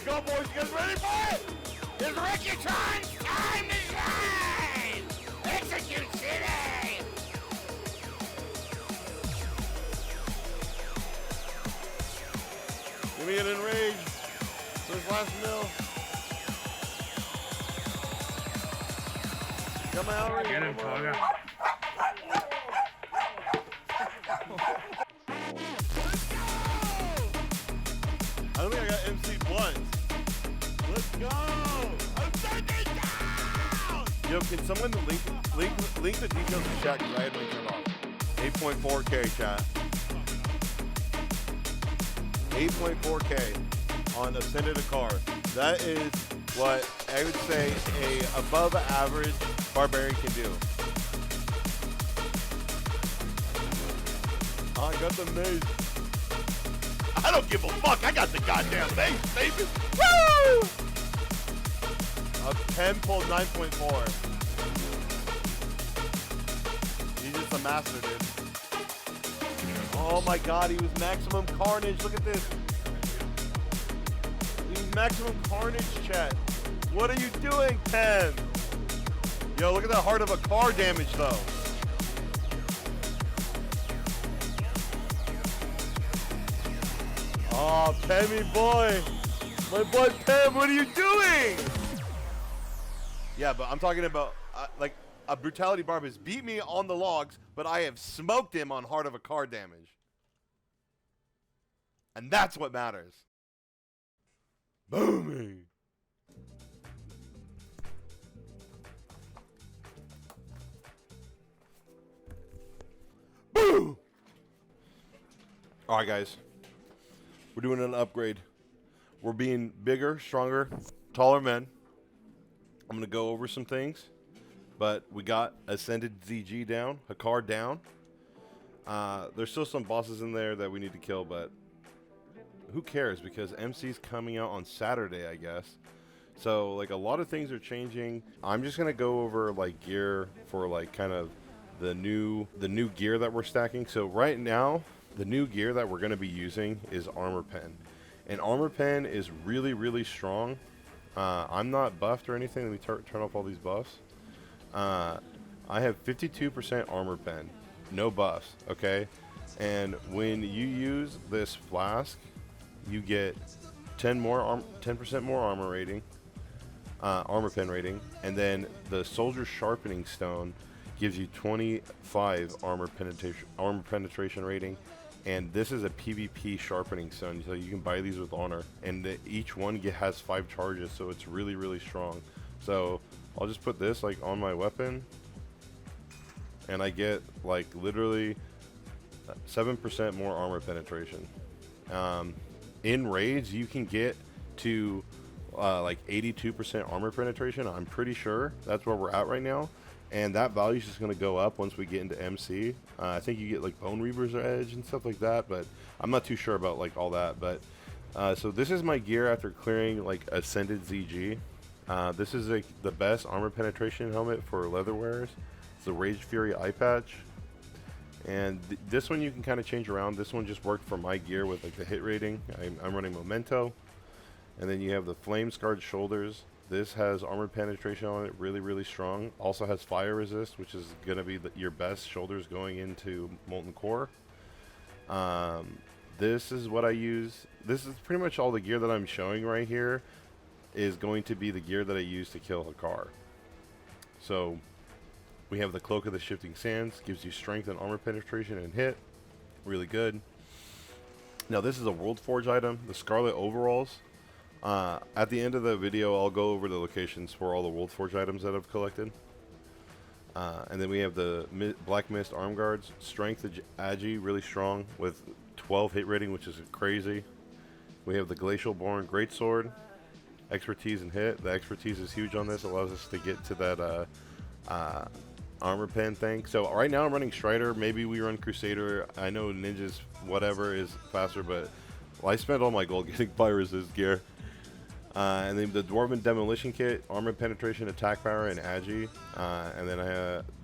go, boys. You guys ready for it? It's Ricky-tron's time to shine! Execute City! Give me an enrage. This last mill. Come out. Get him, Toga. I don't think I got MC once. Let's go! I'm taking down! Yo, can someone link the details in chat because I had to turn off. 8.4K chat. 8.4K on Ascended Hakar. That is what I would say a above average barbarian can do. I got the mace. I don't give a fuck. I got the goddamn mace, baby. Woo! A 10 pulled 9.4. He's just a master, dude. Oh my god, he was maximum carnage. Look at this. He's maximum carnage, chat. What are you doing, 10? Yo, look at that heart of a car damage, though. Oh, Pemmy boy. My boy Pem, what are you doing? Yeah, but I'm talking about, like, a Brutality Barb has beat me on the logs, but I have smoked him on heart of a car damage. And that's what matters. Booming. Boom! Alright, guys. We're doing an upgrade. We're being bigger, stronger, taller men. I'm going to go over some things. But we got Ascended ZG down, Hakar down. There's still some bosses in there that we need to kill, but who cares? Because MC's coming out on Saturday, I guess. So, like, a lot of things are changing. I'm just going to go over, like, gear for, like, kind of the new gear that we're stacking. So, right now, the new gear that we're going to be using is Armor Pen. And Armor Pen is really, really strong. I'm not buffed or anything. Let me turn off all these buffs. I have 52% Armor Pen. No buffs, okay? And when you use this flask, you get 10% more armor rating, Armor Pen rating, and then the Soldier Sharpening Stone gives you 25 armor penetration rating. And this is a PvP sharpening stone, so you can buy these with honor. And each one has 5 charges, so it's really, really strong. So I'll just put this like on my weapon, and I get like literally 7% more armor penetration. In raids, you can get to like 82% armor penetration. I'm pretty sure that's where we're at right now. And that value is just going to go up once we get into MC. I think you get like Bone Reaper's Edge and stuff like that, but I'm not too sure about like all that. But so this is my gear after clearing like Ascended ZG. This is like the best armor penetration helmet for leather wearers. It's the Rage Fury eye patch. And this one you can kind of change around. This one just worked for my gear with like the hit rating. I'm running Memento. And then you have the Flame Scarred Shoulders. This has armor penetration on it, really, really strong. Also has fire resist, which is going to be your best shoulders going into Molten Core. This is what I use. This is pretty much all the gear that I'm showing right here is going to be the gear that I use to kill Hakar. So we have the Cloak of the Shifting Sands, gives you strength and armor penetration and hit. Really good. Now this is a World Forge item, the Scarlet Overalls. At the end of the video, I'll go over the locations for all the World Forge items that I've collected. And then we have the Black Mist Arm Guards. Strength Agi, really strong with 12 hit rating, which is crazy. We have the Glacial Born Greatsword. Expertise and hit. The expertise is huge on this. Allows us to get to that armor pen thing. So right now I'm running Strider. Maybe we run Crusader. I know Ninja's whatever is faster, but I spent all my gold getting fire resist gear. And then the Dwarven Demolition Kit, armor penetration, attack power, and agi. And then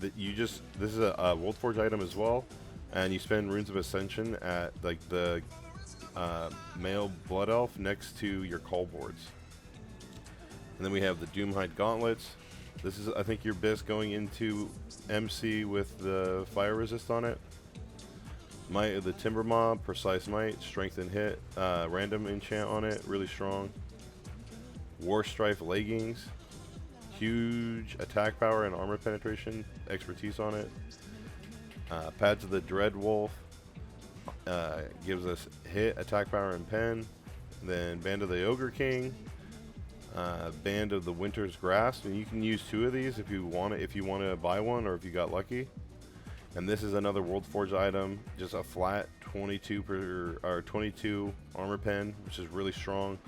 this is a World Forge item as well. And you spend Runes of Ascension at like the male blood elf next to your call boards. And then we have the Doomhide gauntlets. This is, I think, your best going into MC with the fire resist on it. Might of the Timber Mob, precise might, strength and hit, random enchant on it, really strong. War Strife leggings, huge attack power and armor penetration, expertise on it. Pads of the Dread Wolf, gives us hit, attack power, and pen. Then Band of the Ogre King, Band of the Winter's Grasp, and you can use 2 of these if you want to buy one or if you got lucky. And this is another World Forge item, just a flat 22 armor pen, which is really strong.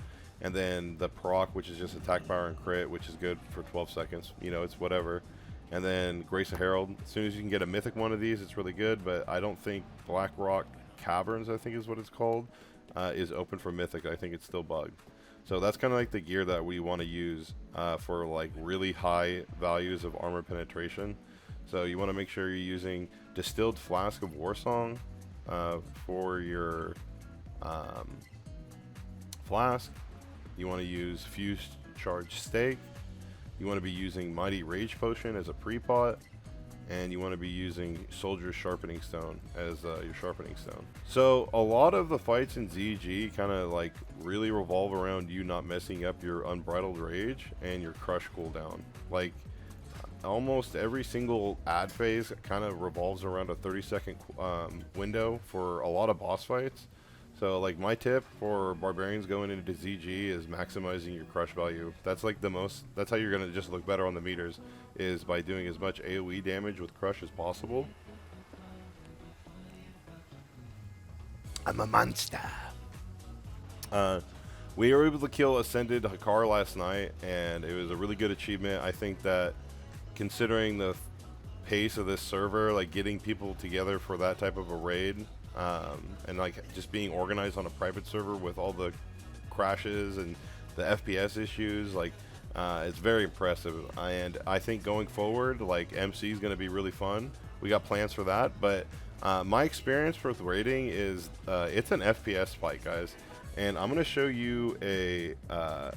And then the proc, which is just attack power and crit, which is good for 12 seconds. You know, it's whatever. And then Grace of Herald. As soon as you can get a mythic one of these, it's really good. But I don't think Black Rock Caverns, I think is what it's called, is open for mythic. I think it's still bugged. So that's kind of like the gear that we want to use for like really high values of armor penetration. So you want to make sure you're using Distilled Flask of Warsong for your flask. You want to use Fused Charge Stake. You want to be using Mighty Rage Potion as a pre-pot. And you want to be using Soldier's Sharpening Stone as your sharpening stone. So a lot of the fights in ZG kind of like really revolve around you not messing up your Unbridled Rage and your Crush cooldown. Like almost every single ad phase kind of revolves around a 30-second window for a lot of boss fights. So like my tip for barbarians going into ZG is maximizing your crush value. That's like that's how you're gonna just look better on the meters, is by doing as much AoE damage with crush as possible. I'm a monster. We were able to kill Ascended Hakar last night, and it was a really good achievement. I think that considering the pace of this server, like getting people together for that type of a raid, and like just being organized on a private server with all the crashes and the FPS issues, like it's very impressive. And I think going forward, like MC is going to be really fun. We got plans for that, but my experience with raiding is it's an FPS fight, guys. And I'm going to show you a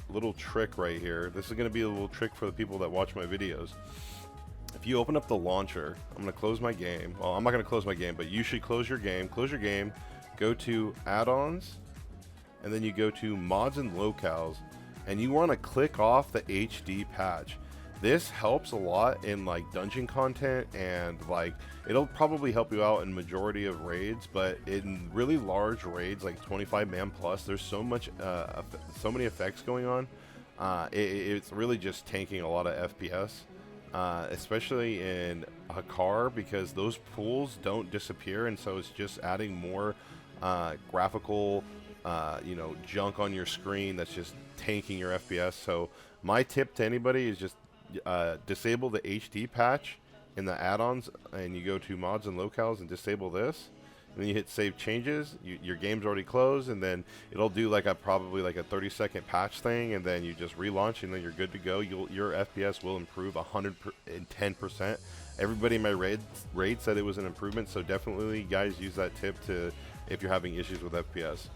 little trick right here. This is going to be a little trick for the people that watch my videos. If you open up the launcher, I'm going to close my game. Well, I'm not going to close my game, but you should close your game. Close your game, go to add-ons, and then you go to mods and locales, and you want to click off the HD patch. This helps a lot in like dungeon content, and like it'll probably help you out in majority of raids, but in really large raids like 25 man plus, there's so much so many effects going on. It's really just tanking a lot of FPS. Especially in Hakar, because those pools don't disappear, and so it's just adding more graphical junk on your screen that's just tanking your FPS. So my tip to anybody is just disable the HD patch in the add-ons, and you go to mods and locales and disable this, and then you hit save changes. Your game's already closed, and then it'll do like probably like a 30-second patch thing, and then you just relaunch, and then you're good to go. Your FPS will improve 110%. Everybody in my raid said it was an improvement, so definitely guys use that tip if you're having issues with FPS.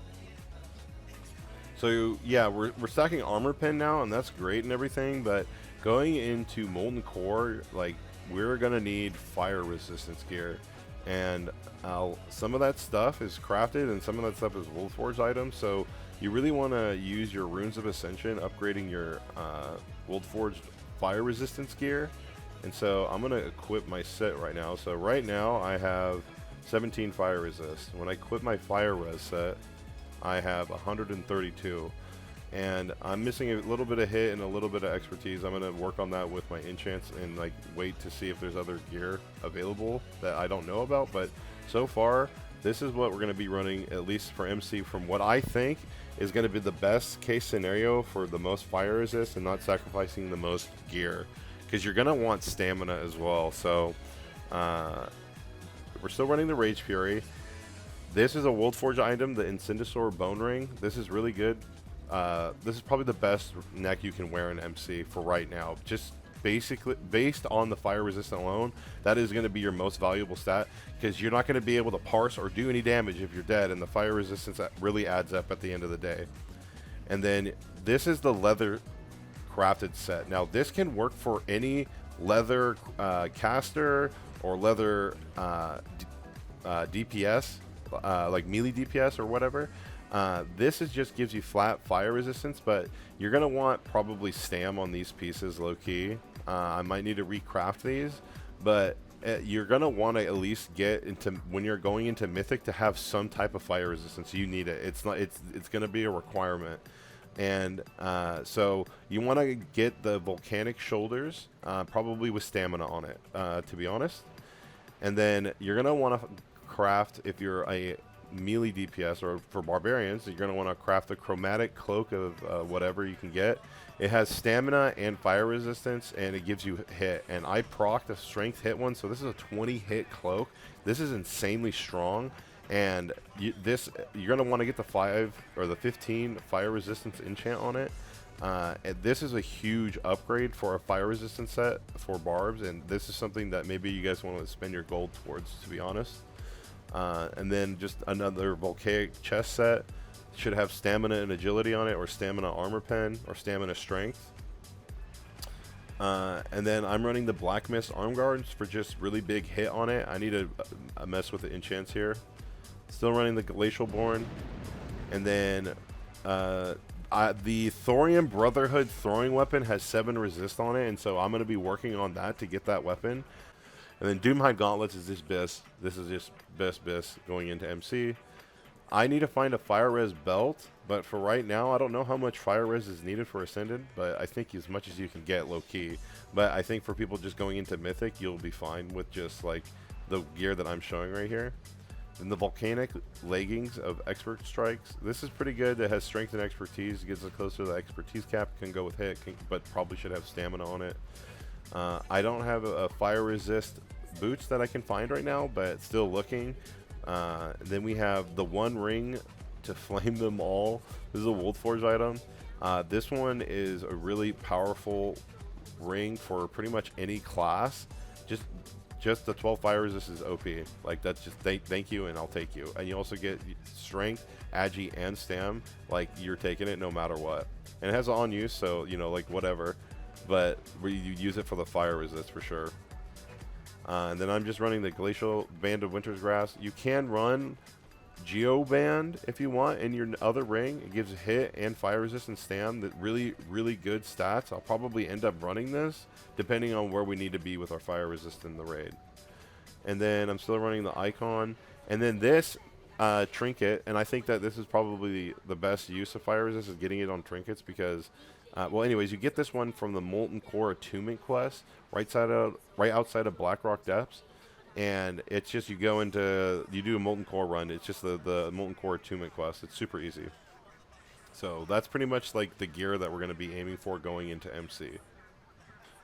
So yeah, we're stacking armor pen now, and that's great and everything, but going into Molten Core, like we're gonna need fire resistance gear. And some of that stuff is crafted, and some of that stuff is World Forge items. So you really want to use your Runes of Ascension, upgrading your World Forged fire resistance gear. And so I'm going to equip my set right now. So right now I have 17 fire resist. When I equip my fire res set, I have 132. And I'm missing a little bit of hit and a little bit of expertise. I'm going to work on that with my enchants and like wait to see if there's other gear available that I don't know about. But so far, this is what we're going to be running, at least for MC, from what I think is going to be the best case scenario for the most fire resist and not sacrificing the most gear, because you're going to want stamina as well. So we're still running the Rage Fury. This is a World Forge item, the Incidosaur Bone Ring. This is really good. This is probably the best neck you can wear in MC for right now. Just basically based on the fire resistant alone, that is going to be your most valuable stat, because you're not going to be able to parse or do any damage if you're dead, and the fire resistance really adds up at the end of the day. And then this is the leather crafted set. Now this can work for any leather caster or leather DPS, like melee DPS or whatever. This just gives you flat fire resistance, but you're gonna want probably stam on these pieces low key. I might need to recraft these, but you're gonna want to at least get into, when you're going into mythic, to have some type of fire resistance. You need it. It's gonna be a requirement. And so you want to get the volcanic shoulders, probably with stamina on it, to be honest. And then you're gonna want to craft, if you're a melee DPS, or for barbarians, you're going to want to craft the chromatic cloak of whatever you can get. It has stamina and fire resistance, and it gives you hit. And I procced a strength hit one, so this is a 20 hit cloak. This is insanely strong, and you're going to want to get the 5 or the 15 fire resistance enchant on it. And this is a huge upgrade for a fire resistance set for barbs, and this is something that maybe you guys want to spend your gold towards, to be honest. And then just another volcanic chest set. Should have stamina and agility on it, or stamina armor pen, or stamina strength. And then I'm running the black mist arm guards for just really big hit on it. I need to mess with the enchants here. Still running the glacial born. And then the Thorium Brotherhood throwing weapon has 7 resist on it, and so I'm going to be working on that to get that weapon. And then Doomhide Gauntlets is just BIS. This is just BIS going into MC. I need to find a fire res belt, but for right now, I don't know how much fire res is needed for Ascended, but I think as much as you can get low key. But I think for people just going into Mythic, you'll be fine with just like the gear that I'm showing right here. Then the Volcanic Leggings of Expert Strikes. This is pretty good. It has strength and expertise. It gets us closer to the expertise cap. Can go with hit, but probably should have stamina on it. I don't have a fire resist boots that I can find right now, but still looking. Then we have the one ring to flame them all. This is a World Forge item. This one is a really powerful ring for pretty much any class. Just the 12 fire resist is OP. Like, that's just thank you, and I'll take you. And you also get strength, agi, and stam. Like, you're taking it no matter what. And it has on use, so you know, like whatever. But you use it for the fire resist for sure. And then I'm just running the Glacial Band of Winter's Grass. You can run Geoband if you want in your other ring. It gives hit and fire resistance stam. That really good stats. I'll probably end up running this depending on where we need to be with our fire resist in the raid. And then I'm still running the Icon. And then this trinket, and I think that this is probably the best use of fire resist, is getting it on trinkets, because well, anyways, you get this one from the Molten Core Attunement quest right outside of Blackrock Depths, and it's just you do a Molten Core run. It's just the Molten Core Attunement quest. It's super easy. So that's pretty much like the gear that we're going to be aiming for going into MC.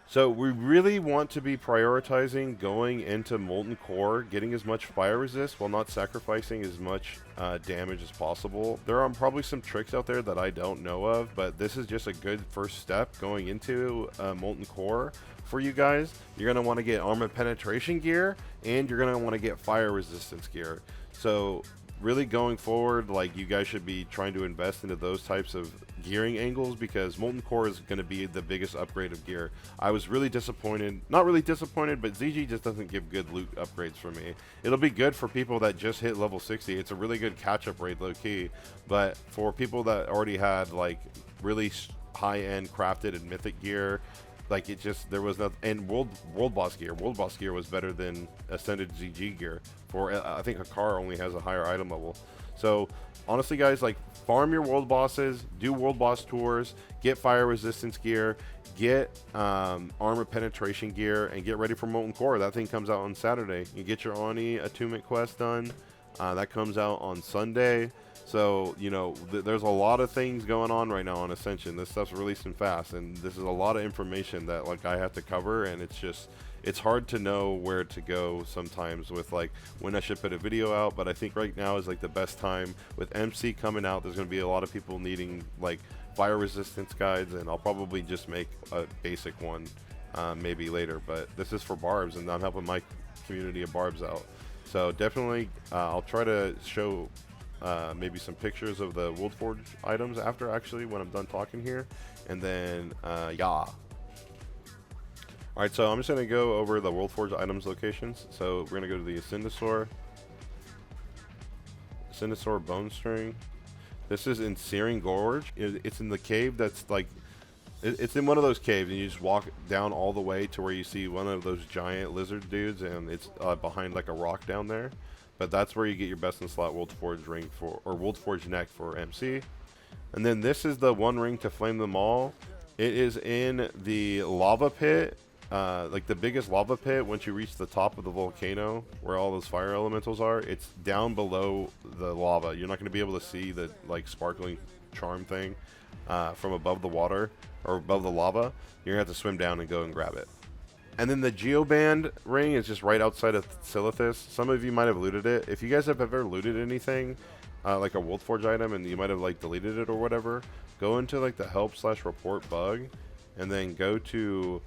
So we really want to be prioritizing going into Molten Core, getting as much fire resist while not sacrificing as much damage as possible. There are probably some tricks out there that I don't know of, but this is just a good first step going into Molten Core for you guys. You're going to want to get armor penetration gear, and you're going to want to get fire resistance gear. So really going forward, like, you guys should be trying to invest into those types of gearing angles, because Molten Core is going to be the biggest upgrade of gear. I was really disappointed, not really disappointed, but ZG just doesn't give good loot upgrades for me. It'll be good for people that just hit level 60. It's a really good catch-up raid low key, but for people that already had like really high-end crafted and mythic gear, like, it just, there was nothing. And world boss gear was better than Ascended ZG gear. For I think Hakar only has a higher item level. So honestly, guys, like, farm your world bosses, do world boss tours, get fire resistance gear, get armor penetration gear, and get ready for Molten Core. That thing comes out on Saturday. You get your Oni attunement quest done. That comes out on Sunday. So, you know, there's a lot of things going on right now on Ascension. This stuff's releasing fast, and this is a lot of information that, like, I have to cover, and it's hard to know where to go sometimes with, like, when I should put a video out. But I think right now is, like, the best time. With MC coming out, there's going to be a lot of people needing, like, fire resistance guides, and I'll probably just make a basic one maybe later. But this is for barbs, and I'm helping my community of barbs out. So definitely, I'll try to show maybe some pictures of the Worldforge items after, actually, when I'm done talking here. And then, yeah. Alright, so I'm just going to go over the Worldforge items locations. So we're going to go to the Ascendosaur Bone String. This is in Searing Gorge. It's in the cave that's like, it's in one of those caves, and you just walk down all the way to where you see one of those giant lizard dudes, and it's behind like a rock down there. But that's where you get your best in slot Worldforge ring for, or Worldforge neck for MC. And then this is the one ring to flame them all. It is in the lava pit, like the biggest lava pit. Once you reach the top of the volcano where all those fire elementals are, it's down below the lava. You're not going to be able to see the like sparkling charm thing from above the water or above the lava. You're going to have to swim down and go and grab it. And then the Geoband ring is just right outside of Silithus. Some of you might have looted it. If you guys have ever looted anything, like a Worldforge item, and you might have like deleted it or whatever, go into like the help/report bug, and then go to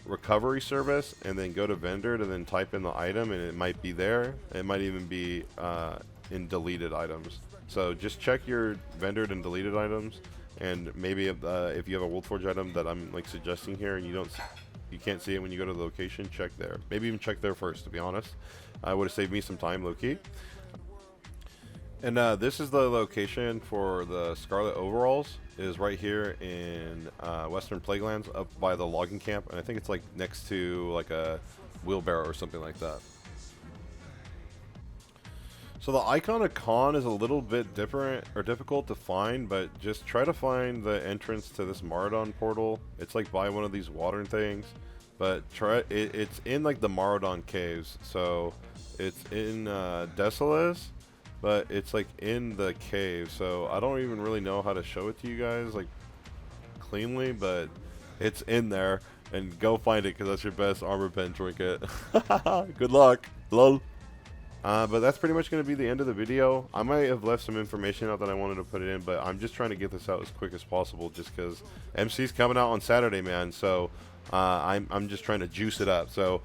recovery service, and then go to vendor, and then type in the item, and it might be there. It might even be in deleted items. So just check your vendored and deleted items, and maybe if you have a Worldforge item that I'm like suggesting here, and you can't see it when you go to the location, check there. Maybe even check there first, to be honest. It would have saved me some time, low-key. And this is the location for the Scarlet Overalls. It is right here in Western Plaguelands, up by the logging camp. And I think it's like next to like a wheelbarrow or something like that. So the icon of Khan is a little bit different or difficult to find, but just try to find the entrance to this Maraudon portal. It's like by one of these water things, but it's in like the Maraudon caves. So it's in Desolus, but it's like in the cave. So I don't even really know how to show it to you guys like cleanly, but it's in there, and go find it because that's your best armor pen trinket. Good luck, lol. But that's pretty much going to be the end of the video. I might have left some information out that I wanted to put it in, but I'm just trying to get this out as quick as possible just because MC's coming out on Saturday, man. So I'm just trying to juice it up. So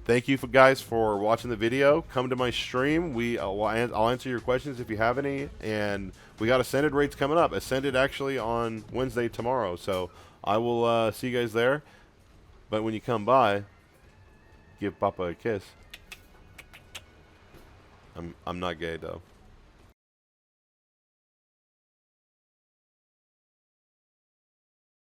thank you guys for watching the video. Come to my stream. I'll answer your questions if you have any. And we got Ascended raids coming up. Ascended actually on Wednesday tomorrow. So I will see you guys there. But when you come by, give Papa a kiss. I'm not gay though.